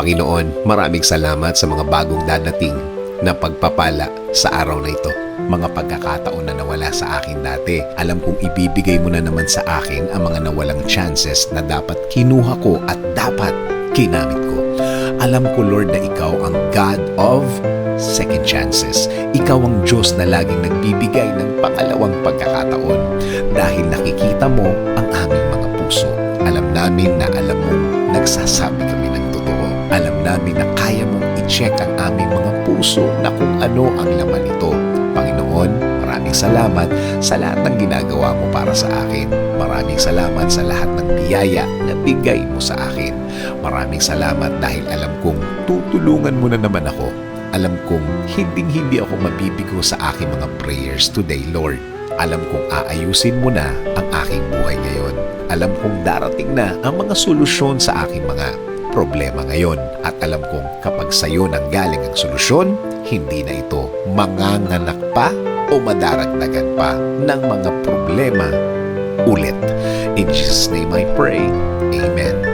Panginoon, maraming salamat sa mga bagong dadating na pagpapala sa araw na ito. Mga pagkakataon na nawala sa akin dati. Alam kong ibibigay mo na naman sa akin ang mga nawalang chances na dapat kinuha ko at dapat kinamit ko. Alam ko, Lord, na Ikaw ang God of second chances. Ikaw ang Diyos na laging nagbibigay ng pangalawang pagkakataon dahil nakikita mo ang aming mga puso. Alam namin na alam mong nagsasabi kami ng totoo. Alam namin na kaya mong i-check ang aming mga puso na kung ano ang laman nito. Panginoon, maraming salamat sa lahat ng ginagawa mo para sa akin. Maraming salamat sa lahat ng biyaya na bigay mo sa akin. Maraming salamat dahil alam kong tutulungan mo na naman ako. Alam kong hinding-hindi ako mabibigo sa aking mga prayers today, Lord. Alam kong aayusin mo na ang aking buhay ngayon. Alam kong darating na ang mga solusyon sa aking mga problema ngayon. At alam kong kapag sa'yo nanggaling ang solusyon, hindi na ito manganganak pa o madaragdagan pa ng mga problema ulit. In Jesus' name I pray. Amen.